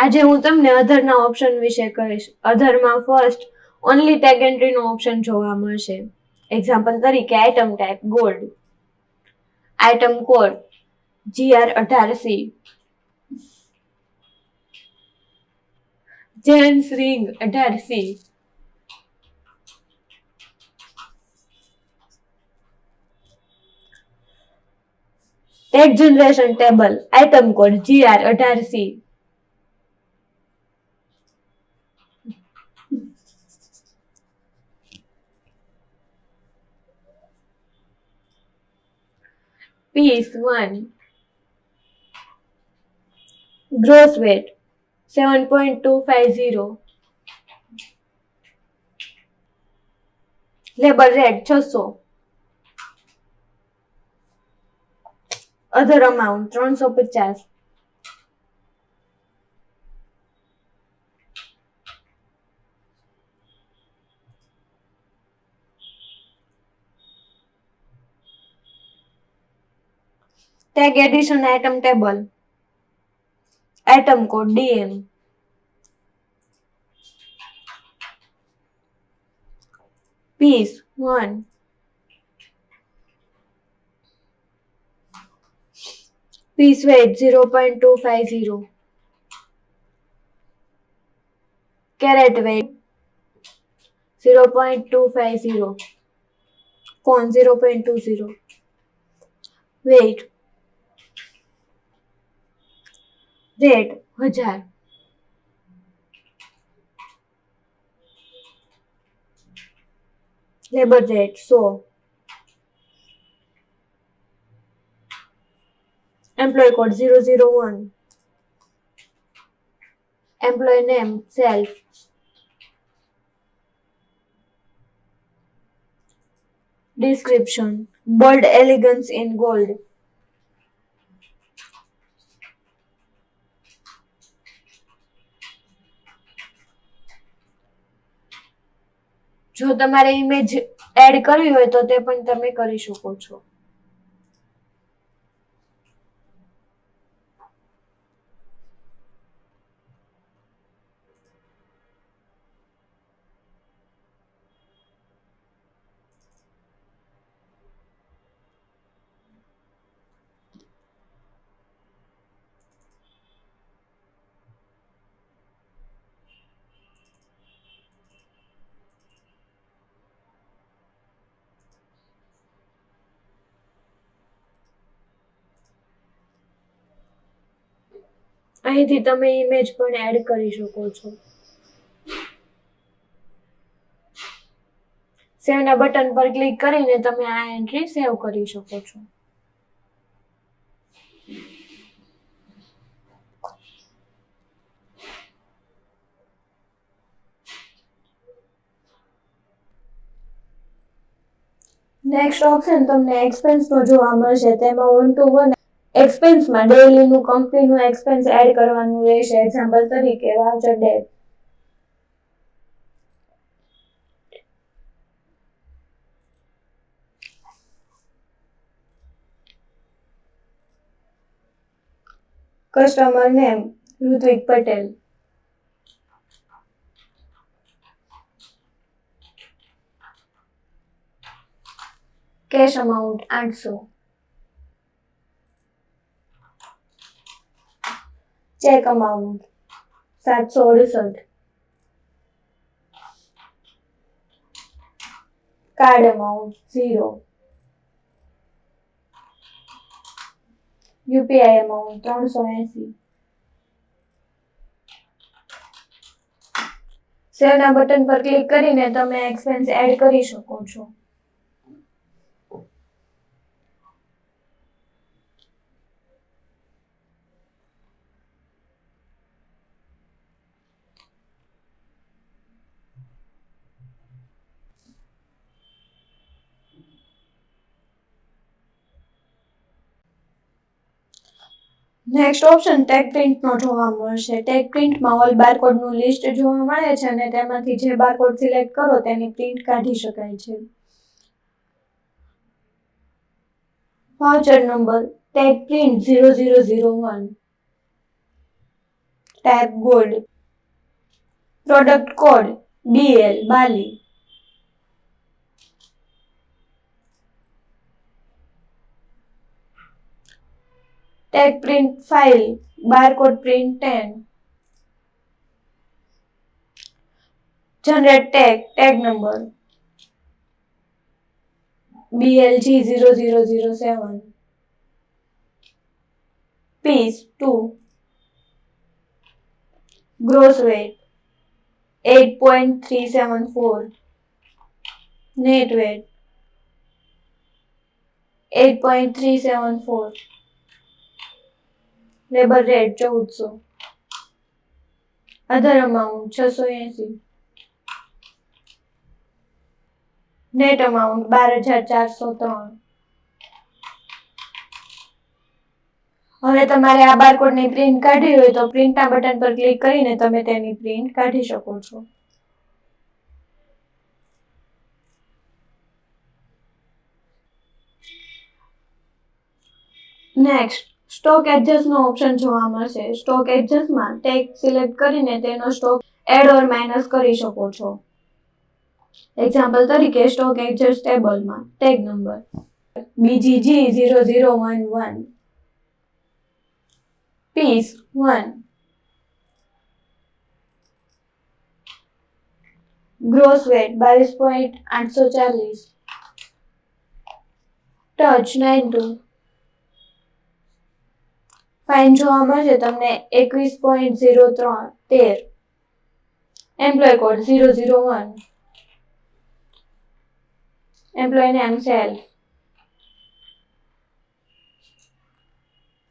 આજે હું તમને અધરના ઓપ્શન વિશે કહીશ. અધરમાં ફર્સ્ટ ઓનલી ટેગ એન્ટ્રીનો ઓપ્શન જોવા મળશે. એક્ઝામ્પલ તરીકે item type gold, item code GR18C, gents ring 18C, tag generation table item code GR18C, piece 1, gross weight 7.250, labor rate 600, other amount 350, tag addition item table item code DM, piece 1, piece weight 0.250, carat weight 0.250, con 0.20, weight, rate 1000, labor rate 100, employee code 001, employee name self, description bold elegance in gold, જો તમારે image add કરવી હોય તો તે પણ તમે કરી શકો છો. અહીંથી તમે ઇમેજ પણ એડ કરી શકો છો. સેવના બટન પર ક્લિક કરીને તમે આ એન્ટ્રી સેવ કરી શકો છો. નેક્સ્ટ ઓપ્શન તમને એક્સપેન્સનો જોવા મળશે. તેમાં 1 to 1 એક્સપેન્સમાં ડેઈલીનું કંપનીનું એક્સપેન્સ એડ કરવાનું રહેશે. એક્ઝામ્પલ તરીકે voucher date, customer name Ritvik Patel, cash amount 800, cheque amount 768, card amount 0, UPI amount 380. સેવના બટન પર ક્લિક કરીને તમે એક્સપેન્સ એડ કરી શકો છો. નેક્સ્ટ ઓપ્શન ટેગ પ્રિન્ટનો જોવા મળશે. ટેગ પ્રિન્ટમાં ઓલ બારકોડનું લિસ્ટ જોવા મળે છે અને તેમાંથી જે બારકોડ સિલેક્ટ કરો તેની પ્રિન્ટ કાઢી શકાય છે. Voucher number tag print 0001, type gold, product code BL બાલી, tag print file barcode print 10, generate tag number BLG0007, piece 2, gross weight 8.374, net weight 8.374, labour rate 1400, other amount 680, net amount 12,403. હવે તમારે આ બારકોડની print કાઢવી હોય તો પ્રિન્ટના બટન પર click કરીને તમે તેની પ્રિન્ટ કાઢી શકો છો. નેક્સ્ટ, સ્ટોક એડજસ્ટનો ઓપ્શન જોવા મળશે. સ્ટોક એડજસ્ટમાં ટેગ સિલેક્ટ કરીને તેનો સ્ટોક એડ ઓર માઇનસ કરી શકો છો. એક્ઝામ્પલ તરીકે સ્ટોક એડજસ્ટ ટેબલમાં tag number BGG0011, piece 1, gross weight 22.840, touch 92, fine જોવા મળશે તમને 21.0313, employee code 001, employee name self.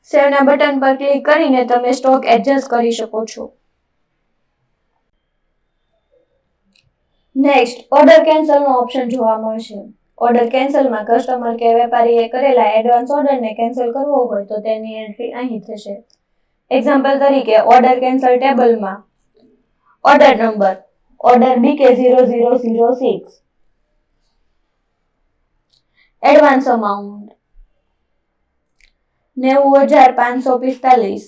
સેવના બટન પર ક્લિક કરીને તમે સ્ટોક એડજસ્ટ કરી શકો છો. નેક્સ્ટ, ઓર્ડર કેન્સલનો ઓપ્શન જોવા મળશે. ઓર્ડર કેન્સલમાં કસ્ટમર કે વેપારીએ કરેલા એડવાન્સ ઓર્ડરને કેન્સલ કરવો હોય તો તેની એન્ટ્રી અહીં થશે. એક્ઝામ્પલ તરીકે ઓર્ડર કેન્સલ ટેબલમાં order number order BK0006, advance amount 90,545,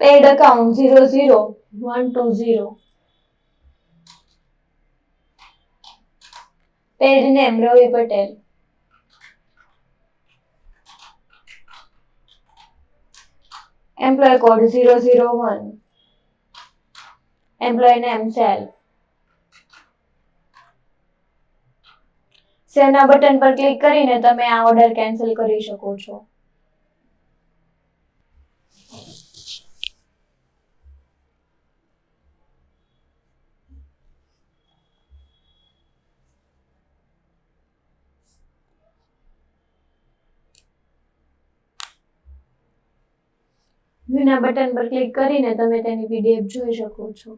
paid account 00120, paid name Ravi Patel, employee code 001, employee name self. સેવના બટન પર ક્લિક કરીને તમે આ ઓર્ડર કેન્સલ કરી શકો છો. વ્યૂના બટન પર ક્લિક કરીને તમે તેની PDF જોઈ શકો છો.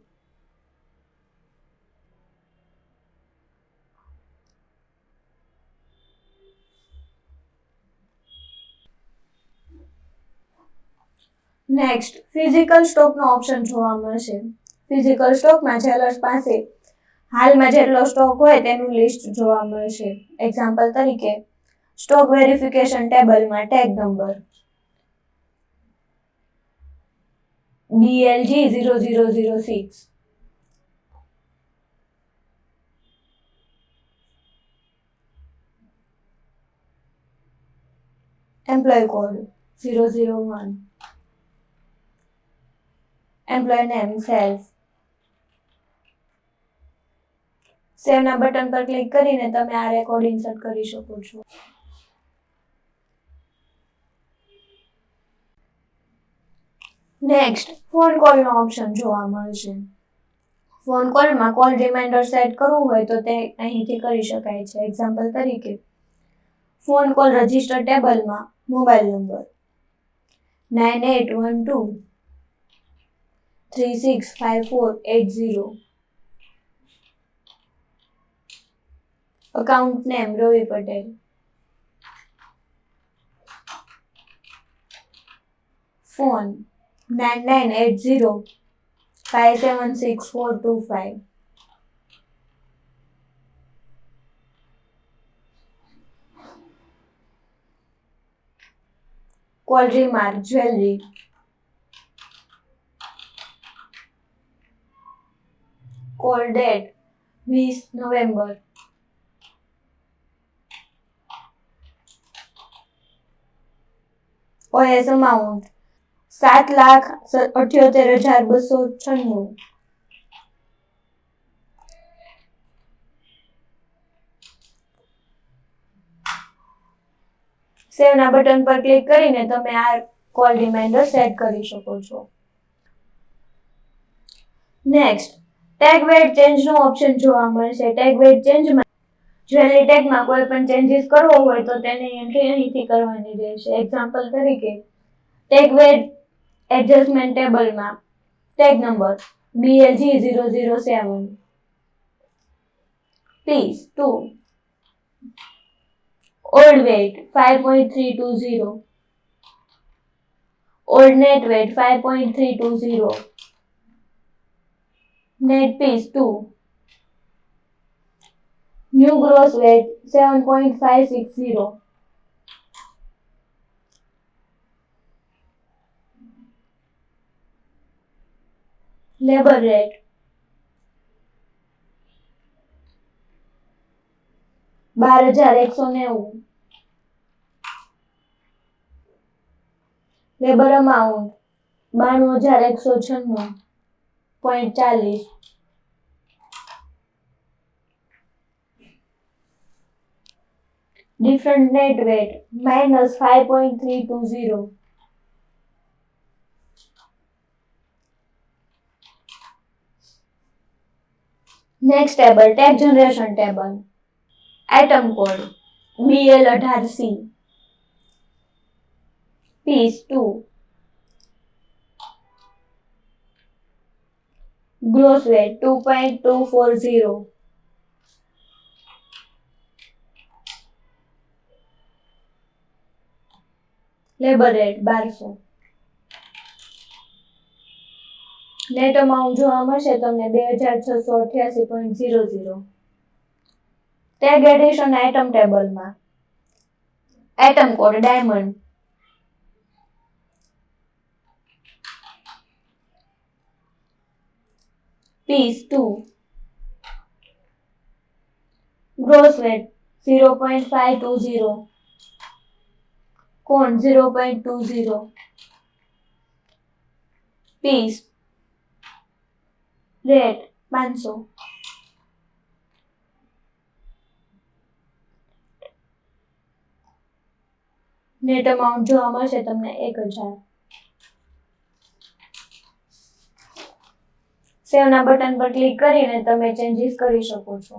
નેક્સ્ટ, ફિઝિકલ સ્ટોકનો ઓપ્શન જોવા મળશે. ફિઝિકલ સ્ટોકમાં સેલર્સ પાસે હાલમાં જેટલો સ્ટોક હોય તેનું લિસ્ટ જોવા મળશે. એક્ઝામ્પલ તરીકે સ્ટોક વેરિફિકેશન ટેબલમાં tag number BLG0006, employee code 001, employee name self. સેવના બટન પર ક્લિક કરીને તમે આ રેકોર્ડ ઇન્સર્ટ કરી શકો છો. નેક્સ્ટ, ફોન કોલનો ઓપ્શન જોવા મળશે. ફોન કોલમાં કોલ રિમાઇન્ડર સેટ કરવું હોય તો તે અહીંથી કરી શકાય છે. એક્ઝામ્પલ તરીકે ફોન કોલ રજિસ્ટર ટેબલમાં mobile number 9812365480, account name Ravi Patel, phone 9980576425, call remark jewellery, call date 20 November, OS amount 7,78,296. સેવના બટન પર ક્લિક કરીને તમે આ કોલ રિમાઇન્ડર સેટ કરી શકો છો. નેક્સ્ટ, ટેગ વેટ ચેન્જનો ઓપ્શન જોવા મળશે. ટેગ વેટ ચેન્જમાં જ્વેલરી ટેગમાં કોઈ પણ ચેન્જીસ કરવો હોય તો તેની એન્ટ્રી અહીંથી કરવાની રહેશે. એક્ઝામ્પલ તરીકે ટેગ વેટ એડજસ્ટમેન્ટ ટેબલમાં tag number BLG007 please 2 old weight 5.320, old net weight 5.320, net piece 2, new gross weight 7.560, labor rate 12,190, labour amount 92,196.40, different net wet -5.320, next table tag generation table, item code BL18C, piece 2, gross weight 2.240, labor rate 1200. Net amount જોવા મળશે તમને 2,688.00. Tag addition item ટેબલમાં item code diamond, piece 2, gross weight 0.520, કોણ 0.20, piece rate 500. Net amount જોવા મળશે તમને 1,000. સેવના button પર click કરીને તમે ચેન્જીસ કરી શકો છો.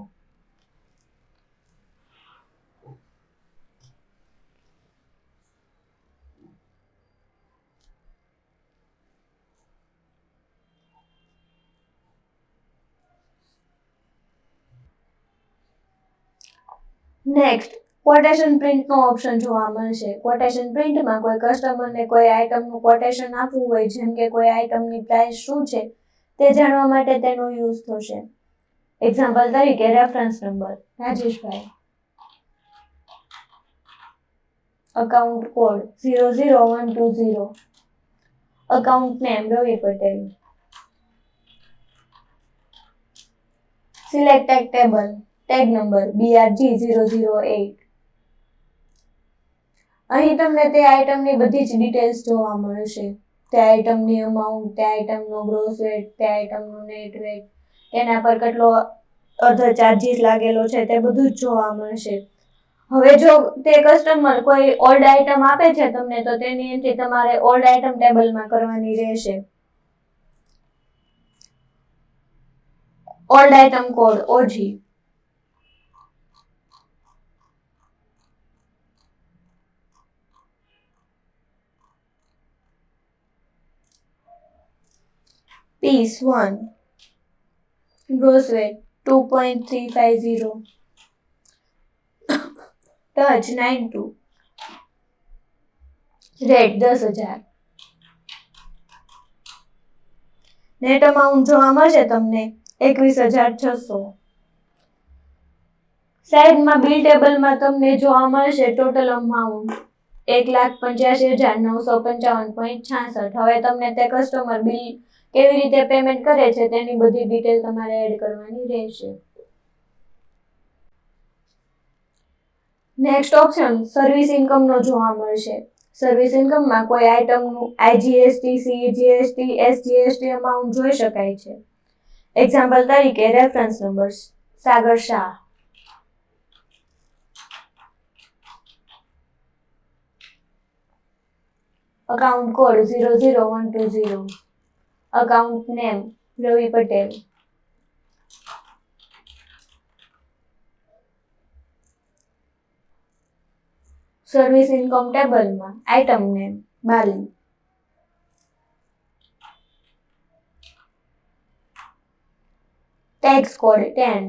નેક્સ્ટ, કોટેશન પ્રિન્ટનો ઓપ્શન જોવા મળશે. કોટેશન પ્રિન્ટમાં કોઈ કસ્ટમરને કોઈ આઇટમનું કોટેશન આપવું હોય, જેમ કે કોઈ આઇટમની પ્રાઇસ શું છે તે જાણવા માટે તેનો યુઝ થશે. એક્ઝામ્પલ તરીકે રેફરન્સ નંબર રાજેશભાઈ, account code 00120, account name Ravi Patel, select tag table tag number BRG008. અહીં તમને તે આઇટમની બધી જ ડિટેલ્સ જોવા મળશે. તે આઇટમની અમાઉન્ટ, તે આઇટમનો ગ્રોસ વેટ, તે આઇટમનો નેટ વેટ, તેના પર કેટલો અધર ચાર્જીસ લાગેલો છે તે બધું જ જોવા મળશે. હવે જો તે કસ્ટમર કોઈ ઓલ્ડ આઇટમ આપે છે તમને, તો તેની એન્ટ્રી તમારે ઓલ્ડ આઇટમ ટેબલમાં કરવાની રહેશે. Old item code OG, piece 1, gross weight 2.350, touch 92, rate 10,000. Net amount જોવા મળશે તમને 21,600. સાઈડમાં બિલ ટેબલમાં તમને જોવા મળશે ટોટલ અમાઉન્ટ 1,85,955.66. હવે તમને તે કસ્ટમર બિલ કેવી રીતે પેમેન્ટ કરે છે તેની બધી ડિટેલ તમારે એડ કરવાની રહેશે. નેક્સ્ટ ઓપ્શન સર્વિસ ઇન્કમનો જોવા મળશે. સર્વિસ ઇન્કમમાં કોઈ આઇટમનું IGST, CGST, SGST અમાઉન્ટ જોઈ શકાય છે. એક્ઝામ્પલ તરીકે reference number Sagar Shah, account code 00120, account name Ravi Patel. Service income ટેબલમાં આઇટમ નેમ બાલી, tax code 10,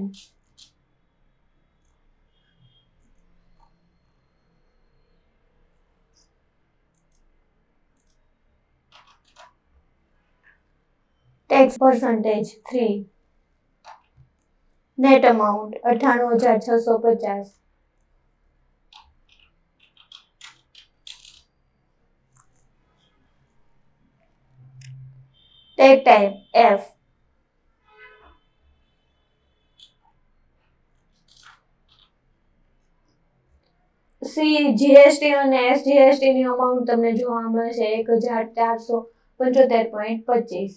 tax percentage 3, net amount 98,650, tag type F, GST અને SGST ની અમાઉન્ટ તમને જોવા મળશે 1,475.25,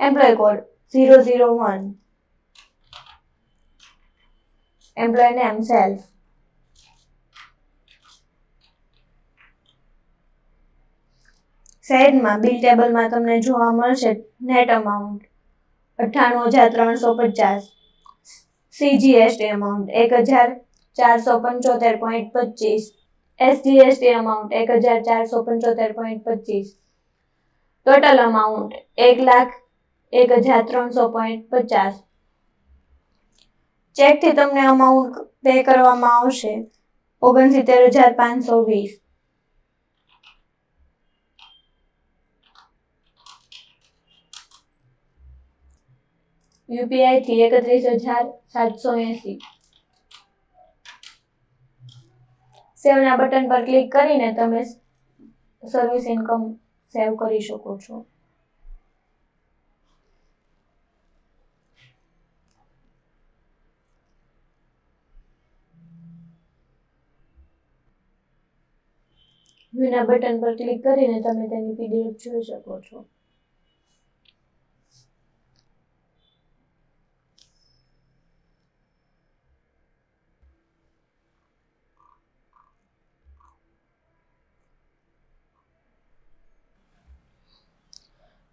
employee code 001, employee name self. સાઈડમાં બિલ ટેબલમાં તમને જોવા મળશે net amount 98,350, CGST amount 1,475.25, SGST amount 1,475.25, total amount 1,01,350. ચેકથી તમને અમાઉન્ટ પે કરવામાં આવશે 69,520. UPI થી 31,780. સેવના બટન પર ક્લિક કરીને તમે સર્વિસ ઇન્કમ સેવ કરી શકો છો. વ્યૂના બટન પર ક્લિક કરીને તમે તેની PDF જોઈ શકો છો.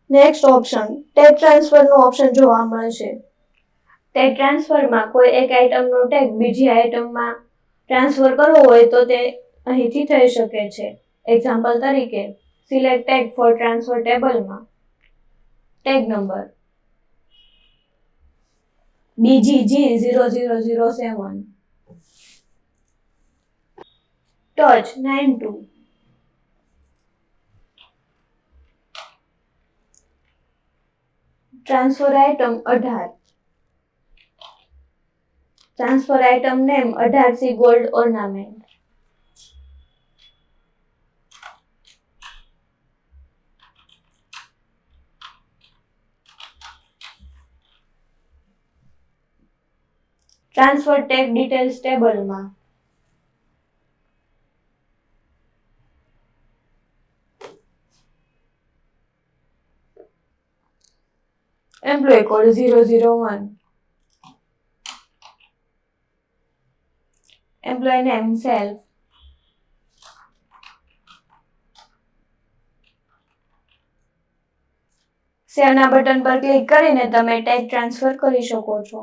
નેક્સ્ટ ઓપ્શન ટેગ ટ્રાન્સફરનો ઓપ્શન જોવા મળશે. ટેગ ટ્રાન્સફરમાં કોઈ એક આઇટમનો ટેગ બીજી આઇટમમાં ટ્રાન્સફર કરવો હોય તો તે અહીંથી થઈ શકે છે. એક્ઝામ્પલ તરીકે સિલેક્ટ ટેગ ફોર ટ્રાન્સફર ટેબલમાં tag number BGG0007, touch 92, transfer item 18, transfer item name 18C gold ornament. Transfer tag details ટેબલમાં employee code 001, employee name self. સેવના બટન પર ક્લિક કરીને તમે ટેગ ટ્રાન્સફર કરી શકો છો.